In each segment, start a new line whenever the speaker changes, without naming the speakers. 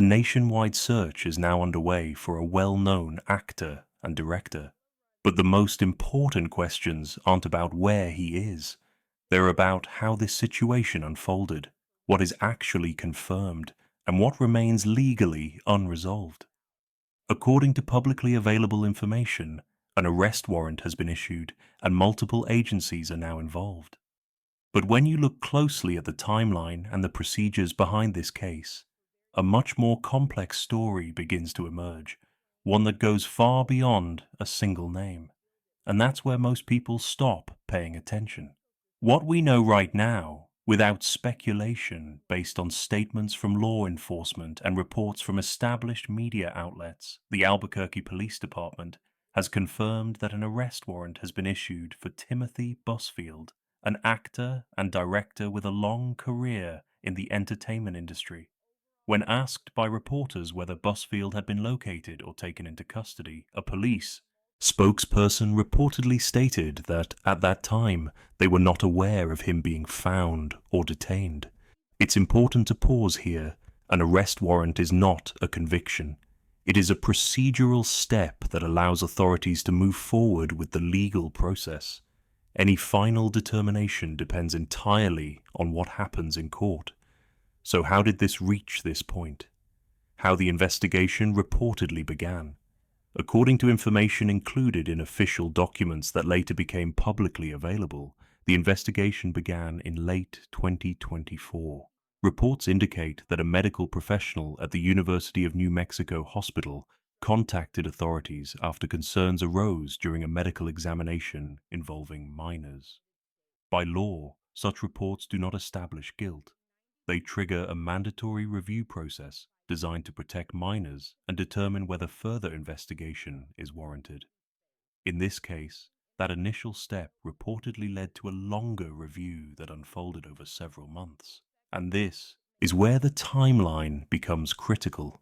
nationwide search is now underway for a well-known actor and director. But the most important questions aren't about where he is. They're about how this situation unfolded, what is actually confirmed, and what remains legally unresolved. According to publicly available information, an arrest warrant has been issued and multiple agencies are now involved. But when you look closely at the timeline and the procedures behind this case, a much more complex story begins to emerge, one that goes far beyond a single name. And that's where most people stop paying attention. What we know right now, without speculation based on statements from law enforcement and reports from established media outlets, the Albuquerque Police Department has confirmed that an arrest warrant has been issued for Timothy Busfield, an actor and director with a long career in the entertainment industry. When asked by reporters whether Busfield had been located or taken into custody, a police spokesperson reportedly stated that at that time they were not aware of him being found or detained. It's important to pause here. An arrest warrant is not a conviction. It is a procedural step that allows authorities to move forward with the legal process. Any final determination depends entirely on what happens in court. So how did this reach this point? How the investigation reportedly began. According to information included in official documents that later became publicly available, the investigation began in late 2024. Reports indicate that a medical professional at the University of New Mexico Hospital contacted authorities after concerns arose during a medical examination involving minors. By law, such reports do not establish guilt. They trigger a mandatory review process designed to protect minors and determine whether further investigation is warranted. In this case, that initial step reportedly led to a longer review that unfolded over several months. And this is where the timeline becomes critical.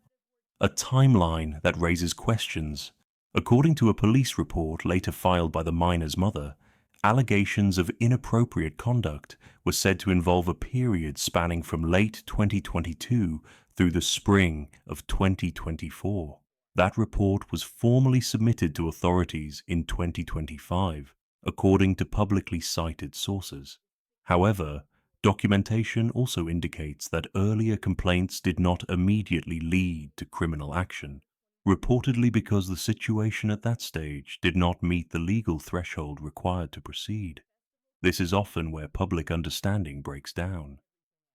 A timeline that raises questions. According to a police report later filed by the minor's mother, allegations of inappropriate conduct were said to involve a period spanning from late 2022 through the spring of 2024. That report was formally submitted to authorities in 2025, according to publicly cited sources. However, documentation also indicates that earlier complaints did not immediately lead to criminal action, reportedly because the situation at that stage did not meet the legal threshold required to proceed. This is often where public understanding breaks down.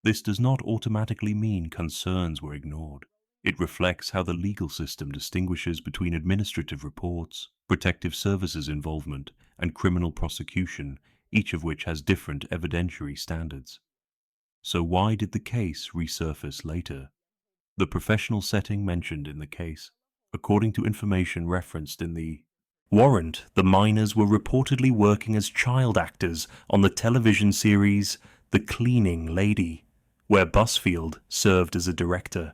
This does not automatically mean concerns were ignored. It reflects how the legal system distinguishes between administrative reports, protective services involvement, and criminal prosecution, each of which has different evidentiary standards. So why did the case resurface later? The professional setting mentioned in the case. According to information referenced in the warrant, the minors were reportedly working as child actors on the television series The Cleaning Lady, where Busfield served as a director.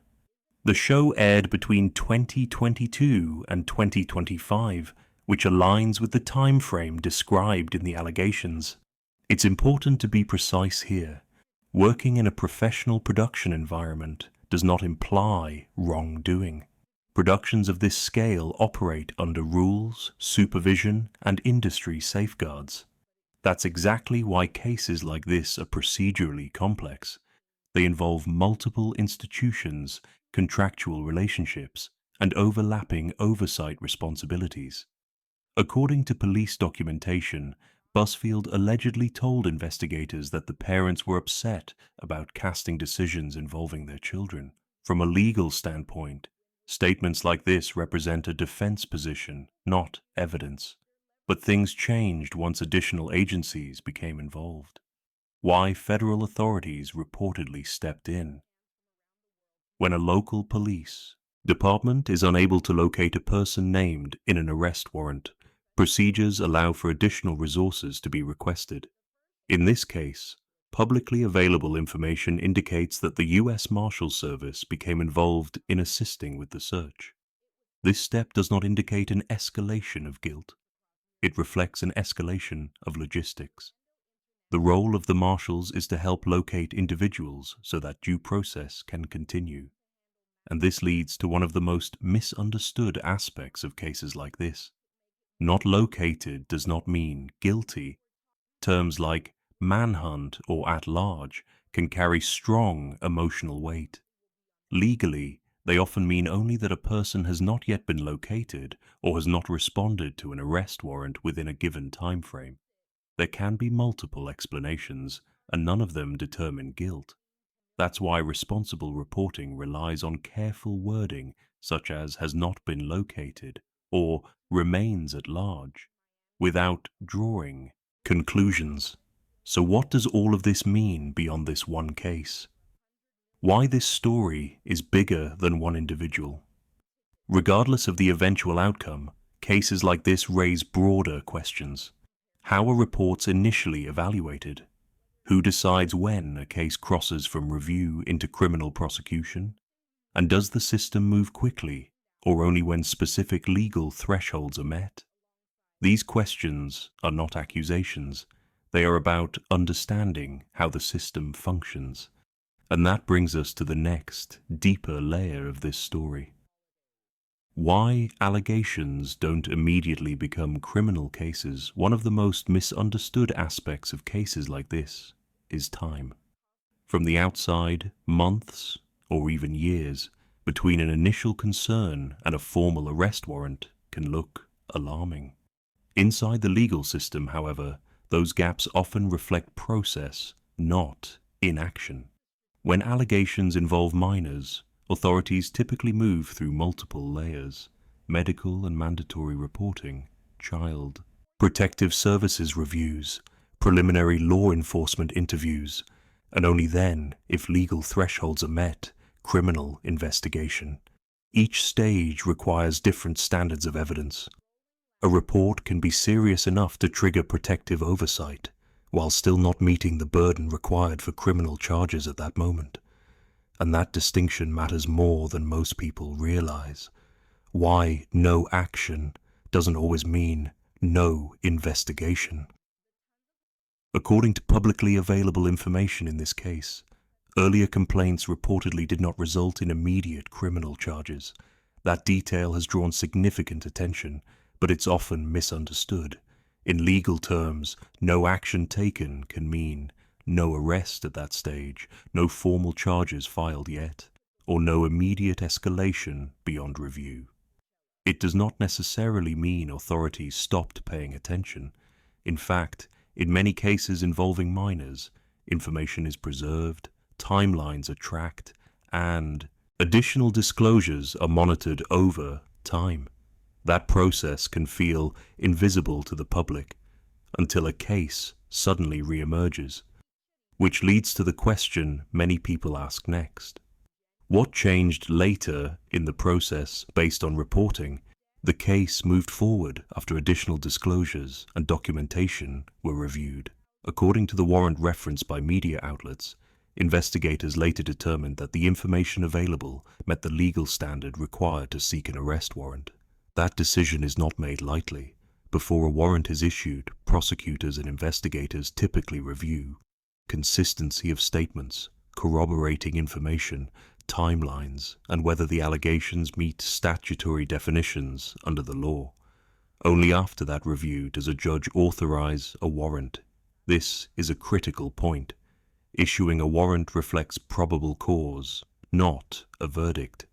The show aired between 2022 and 2025, which aligns with the time frame described in the allegations. It's important to be precise here. Working in a professional production environment does not imply wrongdoing. Productions of this scale operate under rules, supervision, and industry safeguards. That's exactly why cases like this are procedurally complex. They involve multiple institutions, contractual relationships, and overlapping oversight responsibilities. According to police documentation, Busfield allegedly told investigators that the parents were upset about casting decisions involving their children. From a legal standpoint, statements like this represent a defense position, not evidence. But things changed once additional agencies became involved. Why federal authorities reportedly stepped in. When a local police department is unable to locate a person named in an arrest warrant, procedures allow for additional resources to be requested. In this case, publicly available information indicates that the U.S. Marshals Service became involved in assisting with the search. This step does not indicate an escalation of guilt. It reflects an escalation of logistics. The role of the marshals is to help locate individuals so that due process can continue. And this leads to one of the most misunderstood aspects of cases like this. Not located does not mean guilty. Terms like manhunt or at large can carry strong emotional weight. Legally, they often mean only that a person has not yet been located or has not responded to an arrest warrant within a given time frame. There can be multiple explanations, and none of them determine guilt. That's why responsible reporting relies on careful wording such as has not been located or remains at large, without drawing conclusions. So what does all of this mean beyond this one case? Why this story is bigger than one individual? Regardless of the eventual outcome, cases like this raise broader questions. How are reports initially evaluated? Who decides when a case crosses from review into criminal prosecution? And does the system move quickly, or only when specific legal thresholds are met? These questions are not accusations. They are about understanding how the system functions. And that brings us to the next, deeper layer of this story. Why allegations don't immediately become criminal cases. One of the most misunderstood aspects of cases like this is time. From the outside, months or even years between an initial concern and a formal arrest warrant can look alarming. Inside the legal system, however, those gaps often reflect process, not inaction. When allegations involve minors, authorities typically move through multiple layers: medical and mandatory reporting, child protective services reviews, preliminary law enforcement interviews, and only then, if legal thresholds are met, criminal investigation. Each stage requires different standards of evidence. A report can be serious enough to trigger protective oversight, while still not meeting the burden required for criminal charges at that moment. And that distinction matters more than most people realize. Why no action doesn't always mean no investigation. According to publicly available information in this case, earlier complaints reportedly did not result in immediate criminal charges. That detail has drawn significant attention, but it's often misunderstood. In legal terms, no action taken can mean no arrest at that stage, no formal charges filed yet, or no immediate escalation beyond review. It does not necessarily mean authorities stopped paying attention. In fact, in many cases involving minors, information is preserved, timelines are tracked, and additional disclosures are monitored over time. That process can feel invisible to the public until a case suddenly re-emerges, which leads to the question many people ask next. What changed later in the process based on reporting? The case moved forward after additional disclosures and documentation were reviewed. According to the warrant referenced by media outlets, investigators later determined that the information available met the legal standard required to seek an arrest warrant. That decision is not made lightly. Before a warrant is issued, prosecutors and investigators typically review consistency of statements, corroborating information, timelines, and whether the allegations meet statutory definitions under the law. Only after that review does a judge authorize a warrant. This is a critical point. Issuing a warrant reflects probable cause, not a verdict.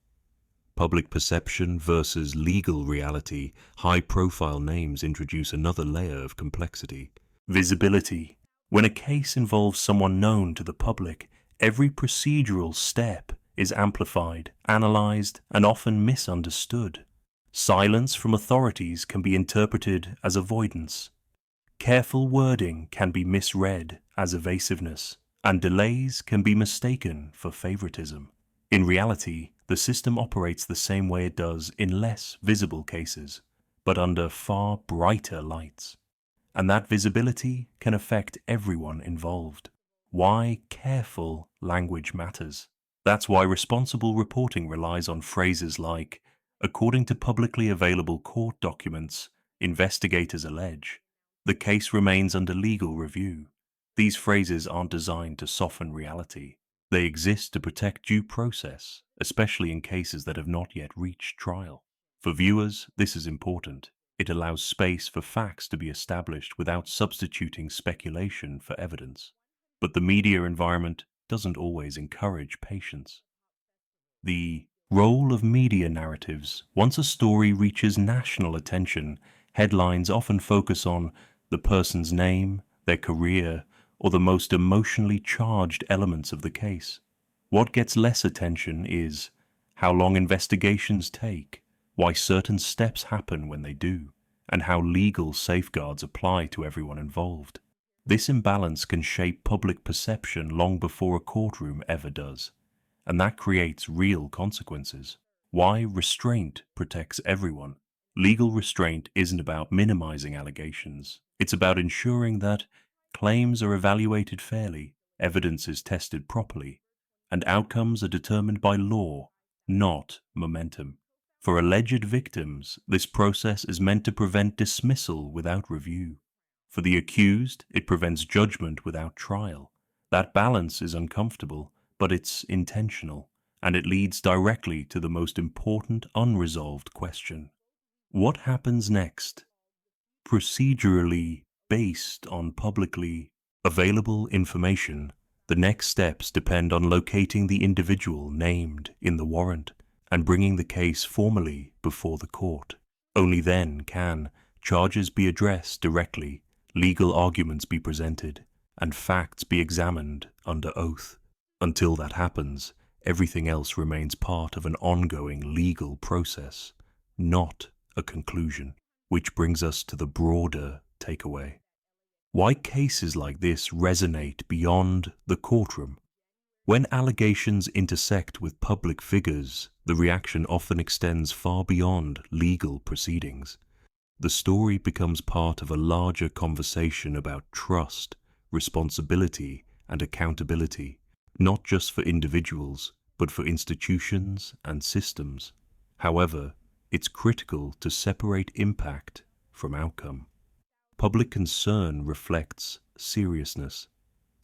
Public perception versus legal reality, high-profile names introduce another layer of complexity. Visibility. When a case involves someone known to the public, every procedural step is amplified, analyzed, and often misunderstood. Silence from authorities can be interpreted as avoidance. Careful wording can be misread as evasiveness, and delays can be mistaken for favoritism. In reality, the system operates the same way it does in less visible cases, but under far brighter lights. And that visibility can affect everyone involved. Why careful language matters. That's why responsible reporting relies on phrases like, according to publicly available court documents, investigators allege, the case remains under legal review. These phrases aren't designed to soften reality. They exist to protect due process, especially in cases that have not yet reached trial. For viewers, this is important. It allows space for facts to be established without substituting speculation for evidence. But the media environment doesn't always encourage patience. The role of media narratives. Once a story reaches national attention, headlines often focus on the person's name, their career, or the most emotionally charged elements of the case. What gets less attention is how long investigations take, why certain steps happen when they do, and how legal safeguards apply to everyone involved. This imbalance can shape public perception long before a courtroom ever does, and that creates real consequences. Why restraint protects everyone. Legal restraint isn't about minimizing allegations. It's about ensuring that claims are evaluated fairly, evidence is tested properly, and outcomes are determined by law, not momentum. For alleged victims, this process is meant to prevent dismissal without review. For the accused, it prevents judgment without trial. That balance is uncomfortable, but it's intentional, and it leads directly to the most important unresolved question. What happens next? Procedurally based on publicly available information, the next steps depend on locating the individual named in the warrant and bringing the case formally before the court. Only then can charges be addressed directly, legal arguments be presented, and facts be examined under oath. Until that happens, everything else remains part of an ongoing legal process, not a conclusion. Which brings us to the broader takeaway. Why cases like this resonate beyond the courtroom. When allegations intersect with public figures, the reaction often extends far beyond legal proceedings. The story becomes part of a larger conversation about trust, responsibility, and accountability, not just for individuals, but for institutions and systems. However, it's critical to separate impact from outcome. Public concern reflects seriousness.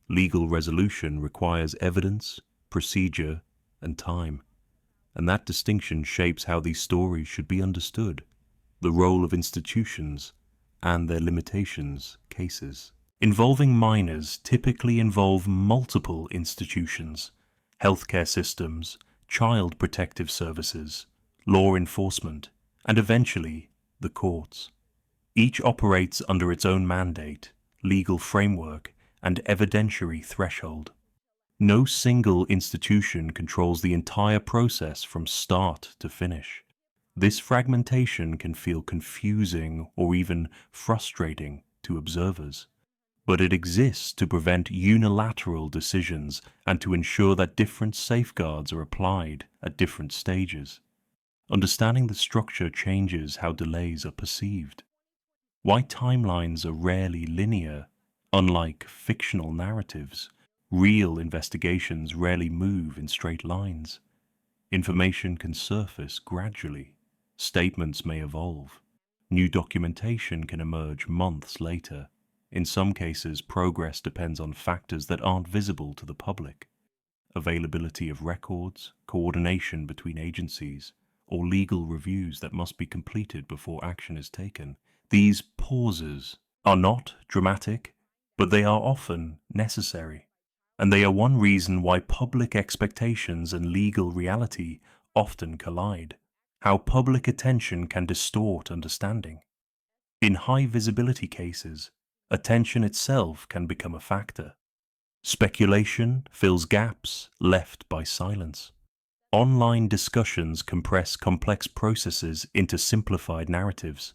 Legal resolution requires evidence, procedure, and time, and that distinction shapes how these stories should be understood. The role of institutions and their limitations. Cases involving minors typically involve multiple institutions, healthcare systems, child protective services, law enforcement, and eventually the courts. Each operates under its own mandate, legal framework, and evidentiary threshold. No single institution controls the entire process from start to finish. This fragmentation can feel confusing or even frustrating to observers, but it exists to prevent unilateral decisions and to ensure that different safeguards are applied at different stages. Understanding the structure changes how delays are perceived. Why timelines are rarely linear. Unlike fictional narratives, real investigations rarely move in straight lines. Information can surface gradually. Statements may evolve. New documentation can emerge months later. In some cases, progress depends on factors that aren't visible to the public. Availability of records, coordination between agencies, or legal reviews that must be completed before action is taken. These pauses are not dramatic, but they are often necessary. And they are one reason why public expectations and legal reality often collide. How public attention can distort understanding. In high visibility cases, attention itself can become a factor. Speculation fills gaps left by silence. Online discussions compress complex processes into simplified narratives.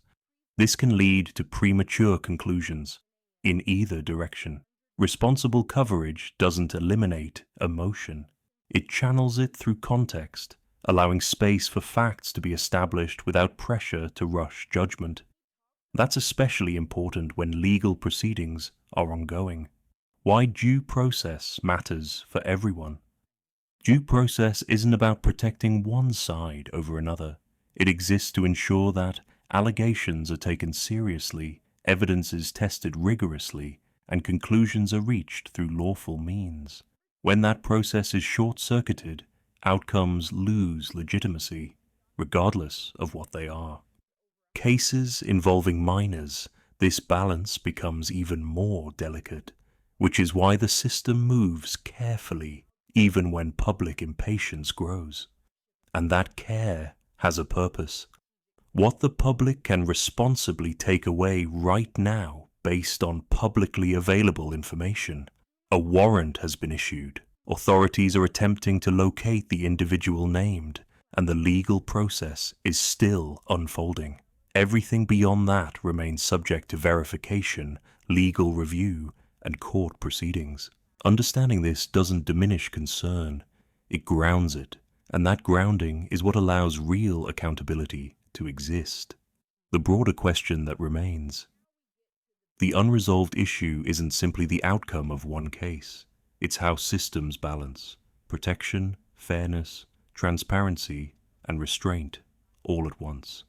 This can lead to premature conclusions in either direction. Responsible coverage doesn't eliminate emotion. It channels it through context, allowing space for facts to be established without pressure to rush judgment. That's especially important when legal proceedings are ongoing. Why due process matters for everyone. Due process isn't about protecting one side over another. It exists to ensure that allegations are taken seriously, evidence is tested rigorously, and conclusions are reached through lawful means. When that process is short-circuited, outcomes lose legitimacy, regardless of what they are. Cases involving minors, this balance becomes even more delicate, which is why the system moves carefully even when public impatience grows. And that care has a purpose. What the public can responsibly take away right now based on publicly available information. A warrant has been issued. Authorities are attempting to locate the individual named, and the legal process is still unfolding. Everything beyond that remains subject to verification, legal review, and court proceedings. Understanding this doesn't diminish concern, it grounds it, and that grounding is what allows real accountability to exist. The broader question that remains: the unresolved issue isn't simply the outcome of one case, it's how systems balance protection, fairness, transparency, and restraint all at once.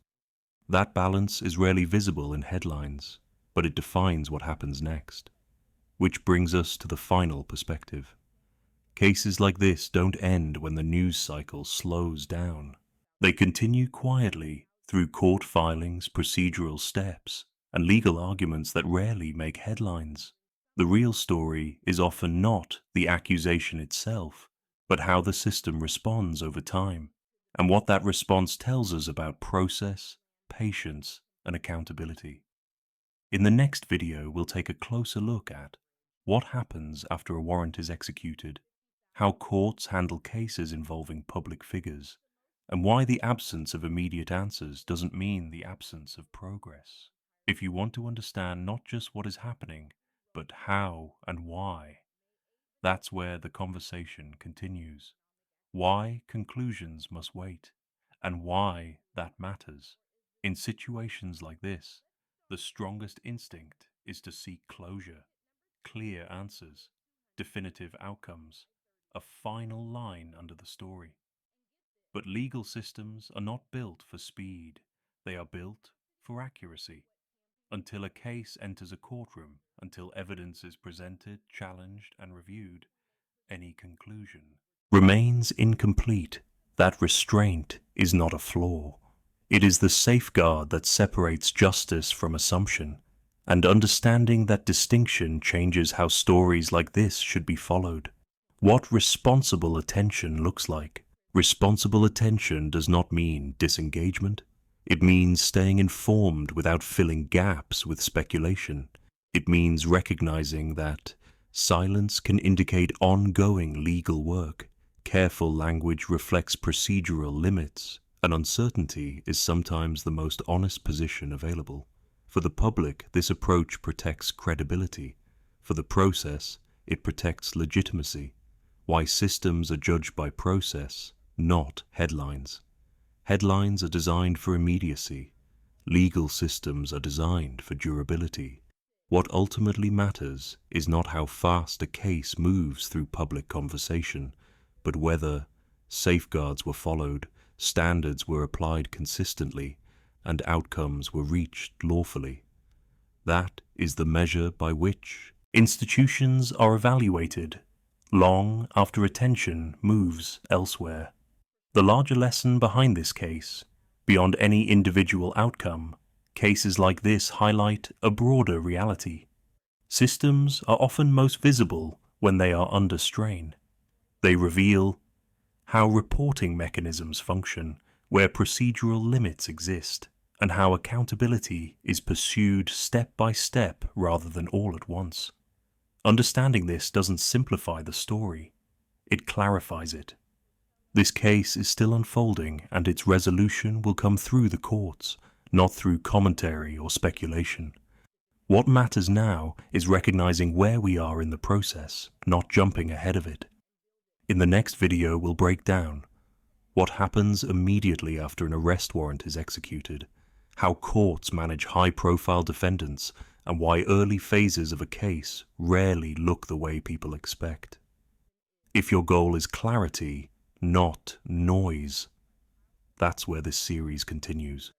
That balance is rarely visible in headlines, but it defines what happens next. Which brings us to the final perspective. Cases like this don't end when the news cycle slows down. They continue quietly through court filings, procedural steps, and legal arguments that rarely make headlines. The real story is often not the accusation itself, but how the system responds over time, and what that response tells us about process, patience, and accountability. In the next video, we'll take a closer look at what happens after a warrant is executed, how courts handle cases involving public figures, and why the absence of immediate answers doesn't mean the absence of progress. If you want to understand not just what is happening, but how and why, that's where the conversation continues. Why conclusions must wait, and why that matters. In situations like this, the strongest instinct is to seek closure, clear answers, definitive outcomes, a final line under the story. But legal systems are not built for speed, they are built for accuracy. Until a case enters a courtroom, until evidence is presented, challenged, and reviewed, any conclusion remains incomplete. That restraint is not a flaw. It is the safeguard that separates justice from assumption, and understanding that distinction changes how stories like this should be followed. What responsible attention looks like. Responsible attention does not mean disengagement. It means staying informed without filling gaps with speculation. It means recognizing that silence can indicate ongoing legal work. Careful language reflects procedural limits, and uncertainty is sometimes the most honest position available. For the public, this approach protects credibility. For the process, it protects legitimacy. Why systems are judged by process, not headlines. Headlines are designed for immediacy. Legal systems are designed for durability. What ultimately matters is not how fast a case moves through public conversation, but whether safeguards were followed, standards were applied consistently, and outcomes were reached lawfully. That is the measure by which institutions are evaluated, long after attention moves elsewhere. The larger lesson behind this case, beyond any individual outcome, cases like this highlight a broader reality. Systems are often most visible when they are under strain. They reveal how reporting mechanisms function, where procedural limits exist, and how accountability is pursued step by step rather than all at once. Understanding this doesn't simplify the story, it clarifies it. This case is still unfolding, and its resolution will come through the courts, not through commentary or speculation. What matters now is recognizing where we are in the process, not jumping ahead of it. In the next video, we'll break down what happens immediately after an arrest warrant is executed, how courts manage high-profile defendants, and why early phases of a case rarely look the way people expect. If your goal is clarity, not noise, that's where this series continues.